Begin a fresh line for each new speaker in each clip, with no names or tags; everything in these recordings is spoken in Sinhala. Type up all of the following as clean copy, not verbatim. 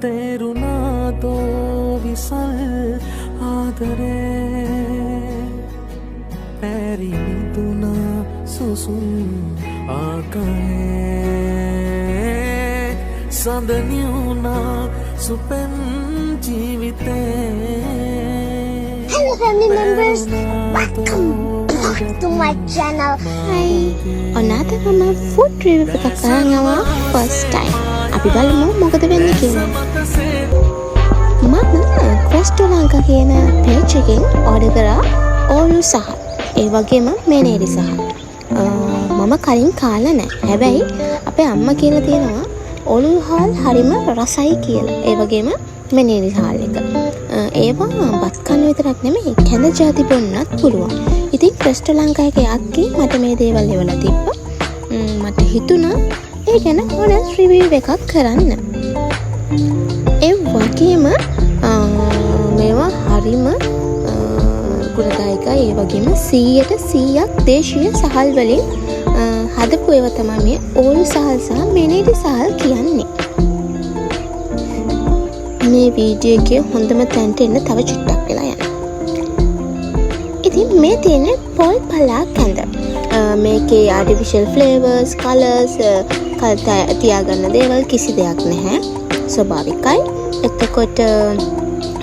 තේරුණාදෝ විසල් ආදරේ පැරිමිදුනා සුසුම් ආකායේ සඳනියුනා සුපෙන් ජීවිතේ.
Hello family members, welcome back to my channel. Hi.
ඔනාද මම food review එකක් කරන් ආවා first time. අපි බලමු මොකද වෙන්නේ කියලා. මම ක්‍රෙස්ටෝලාංකා කියන page එකෙන් order කරා ඕලු සහ ඒ වගේම මෙනේරි සහ. මම කලින් කාලා නැහැ. හැබැයි අපේ අම්මා කියලා තියෙනවා ඕලු හාල් හරිම රසයි කියලා. ඒ වගේම මෙනේරි හාල් එක. ඒවා බත් කන්න විතරක් නෙමෙයි කැඳ ಜಾති බොන්නත් පුළුවන්. ඉතින් ක්‍රෙස්ටෝලාංකා එකේ අක්කේ මට මේ දේවල් එවලා තිබ්බා. මට හිතුණා ඒ ගැන honest review එකක් කරන්න. ඒ වගේම මේවා හරිම ගුණදායකයි. ඒ වගේම 100% දේශීය සහල් වලින් හදපු ඒවා තමයි මේ ඕලු සහල් සහ මෙනේරි සහල් කියන්නේ. මේ වීඩියෝ එකේ හොඳම තැනට එන්න තව චුට්ටක් වෙලා යන්න. ඉතින් මේ තියෙන්නේ පොල් පලා කැඳ. මේකේ artificial flavors, colors, තියාගන්න දේවල් කිසි දෙයක් නැහැ. ස්වභාවිකයි. එතකොට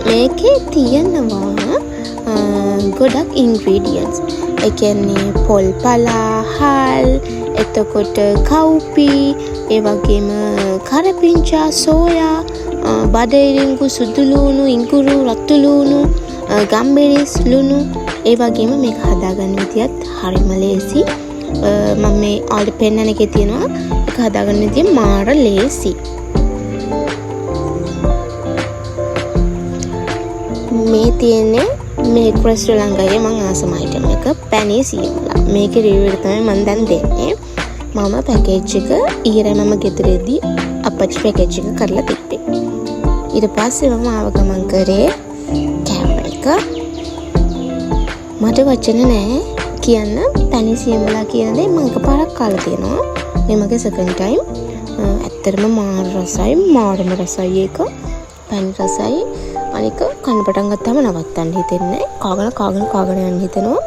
මේකේ තියෙනවා ගොඩක් ingredients. ඒ කියන්නේ පොල් පලා, හාල්, එතකොට කව්පි, ඒ වගේම කරපිංචා, සෝයා, බඩේරිංගු, සුදුලුණු, ඉඟුරු, රතුලුණු, ගම්බිරිස්, ලුණු. ඒ වගේම මේක හදාගන්න විදියත් හරිම ලේසි. මම මේ ඔයාලට පෙන්නන එකේ තියෙනවා ඒක හදාගන්න විදිය මාර ලේසි. මේ තියෙන්නේ මේ ක්‍රෙස්ටෝලාංකායේ මම ආසම අයිටම් එක පැණි සීමලා. මේකේ රිවිව් එක තමයි මම දැන් දෙන්නේ. මම පැකේජ් එක ඊරේ මම ගෙදරදී අපච්චි පැකේජ් එක කරලා තිබ්බේ. ඊට පස්සේ මම ආව ගමන් කරේ කැමරා එක. මට වචන නැහැ කියන්න පැණි සීමලා කියන දේ මම එකපාරක් කාලා තියෙනවා. මේ මගේ සෙකන්ඩ් ටයිම්. ඇත්තටම මාර රසයි, මාරම රසයි ඒක. පැණි රසයි. අනික කන්න පටන් ගත්තාම නවත්තන්න හිතෙන්නේ නැහැ. කාගෙන යන්න හිතෙනවා.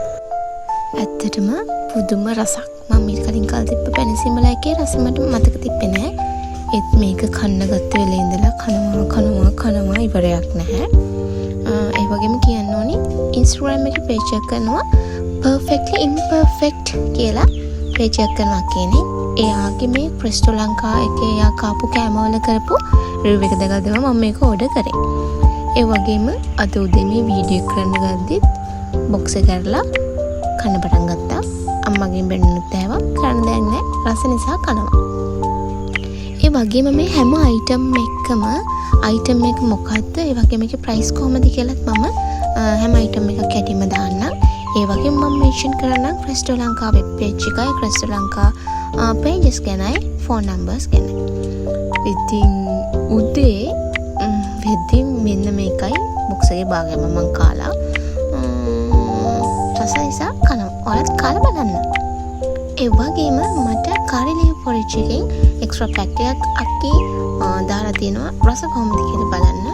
ඇත්තටම පුදුම රසක්. මම ඊට කලින් කාලා තිබ්බ පැණි සීමලා එකේ රස මට මතක තිබ්බේ නැහැ. ඒත් මේක කන්න ගත්ත වෙලේ ඉඳලා කනවා ඉවරයක් නැහැ. ඒ වගේම කියන්න ඕනි Instagram එකේ page එක කරනවා perfectly imperfect කියලා page එක කරනවා කියන්නේ. එයාගේ මේ ක්‍රෙස්ටෝලාංකා එකේ එයා කාපු කෑමවල කරපු review එක දැකලා තමයි මම මේක order කරේ. ඒ වගේම අද උදේ මේ වීඩියෝ එක කරන්න ගද්දිත් box එක කරලා කන්න පටන් ගත්තා. අම්මගෙන් බැනුනුත් ඇහුවා. කරන්න දෙයක් නැහැ. රස නිසා කනවා. ඒ වගේම මේ හැම අයිටම් එකම අයිටම් එක මොකද්ද, ඒ වගේම මේකේ ප්‍රයිස් කොහමද කියලාත් මම හැම අයිටම් එකක් හැටිම දාන්නම්. ඒ වගේම මම මෙන්ෂන් කරන්නම් ක්‍රෙස්ටෝලාංකා වෙබ් පේජ් එකයි, ක්‍රෙස්ටෝලාංකා pages ගැනයි, phone numbers ගැනයි. ඉතින් උදේ වෙද්දී මෙන්න මේකයි box එකේ භාගයම මම කාලා රසයිසා කනවා. ඔයාලත් කාලා බලන්න. ඒ වගේම මට කාරිලිව් පොරිච් එකෙන් එක්ස්ට්‍රා පැක් එකක් අක්කේ දාලා තියෙනවා. රස කොහොමද කියලා බලන්න.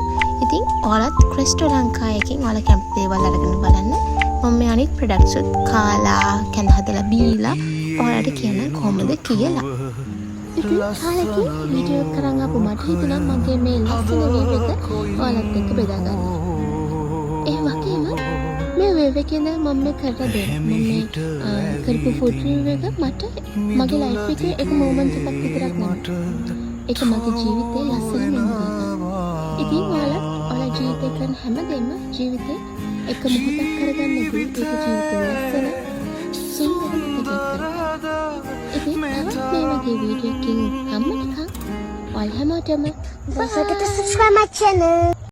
ඉතින් ඔයාලත් ක්‍රෙස්ටෝලාංකා එකෙන් ඔයාලා කැමති දේවල් අරගෙන බලන්න. මම මේ අනිත් ප්‍රොඩක්ට්ස් උත් කාලා කැඳ හදලා බීලා ඔයාලට කියන්න කොහොමද කියලා. ඉතින් කාලෙකින් වීඩියෝ කරන් ආපු මට හිතුණා මගේ මේ ලස්සන වීව් එක ඔයාලත් එක්ක බෙදා ගන්න. ඒ වගේම මේ වීව් එකේද මම මේ කරලා දෙන්න. මම මේ කරපු ෆුඩ් රිවිව් එක මට මගේ ලයිෆ් එකේ එක මොමන්ට් එකක් විතරක් නෙවෙයි. ඒක මගේ ජීවිතේ ලස්සන මෙමරි එකක්. ඉතින් ඔයාලා ජීවිතේ කරන හැමදේම ජීවිතේ එක මොහොතක් කරගන්න ඕනේ. ඒක ජීවිතේ ලස්සන සුන්දර මොහොතක් කරගන්න. ඉතින් තවත් මේ වගේ වීඩියෝ එකකින් හම්බ වෙනකම් ඔයාලා හැමෝටම
Don't forget to subscribe my channel.